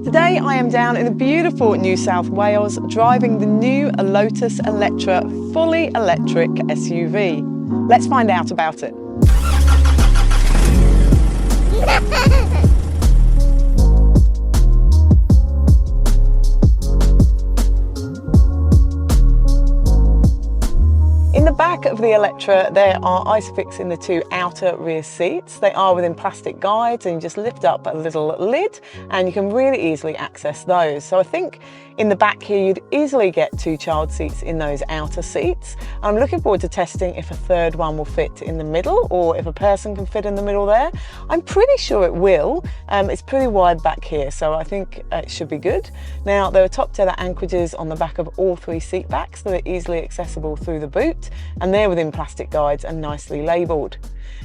Today I am down in the beautiful New South Wales driving the new Lotus Eletre fully electric SUV. Let's find out about it. In the back of the Eletre, there are ISOFix in the two outer rear seats. They are within plastic guides, and you just lift up a little lid and you can really easily access those. So I think in the back here you'd easily get two child seats in those outer seats. I'm looking forward to testing if a third one will fit in the middle or if a person can fit in the middle there. I'm pretty sure it will. It's pretty wide back here, so I think it should be good. Now, there are top tether anchorages on the back of all three seat backs that are easily accessible through the boot, and they're within plastic guides and nicely labelled.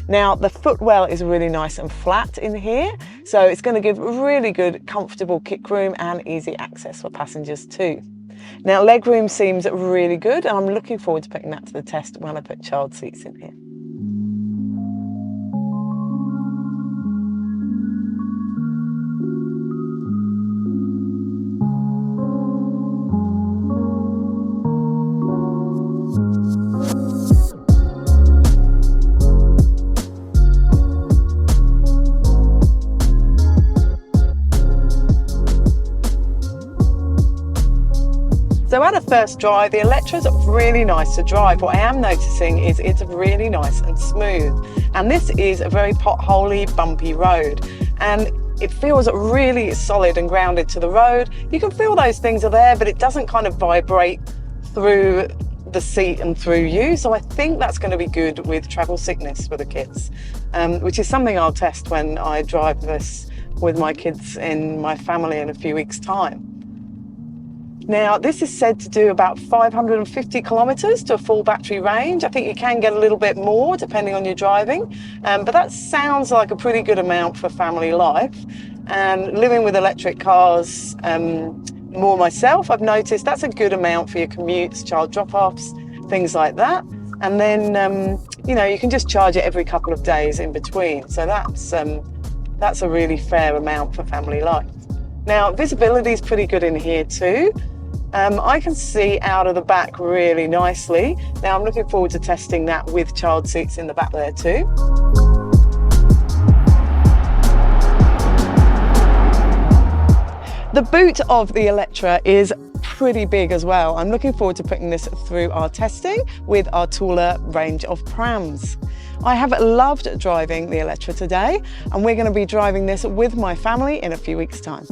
Now, the footwell is really nice and flat in here, so it's going to give really good, comfortable kick room and easy access for passengers too. Now, legroom seems really good, and I'm looking forward to putting that to the test when I put child seats in here. So at a first drive, the Eletre's really nice to drive. What I am noticing is it's really nice and smooth. And this is a very potholey, bumpy road. And it feels really solid and grounded to the road. You can feel those things are there, but it doesn't kind of vibrate through the seat and through you. So I think that's going to be good with travel sickness for the kids, which is something I'll test when I drive this with my kids in my family in a few weeks' time. Now, this is said to do about 550 kilometres to a full battery range. I think you can get a little bit more depending on your driving, but that sounds like a pretty good amount for family life. And living with electric cars more myself, I've noticed that's a good amount for your commutes, child drop-offs, things like that. And then, you know, you can just charge it every couple of days in between. So that's a really fair amount for family life. Now, visibility is pretty good in here too. I can see out of the back really nicely. Now, I'm looking forward to testing that with child seats in the back there too. The boot of the Eletre is pretty big as well. I'm looking forward to putting this through our testing with our taller range of prams. I have loved driving the Eletre today, and we're going to be driving this with my family in a few weeks' time.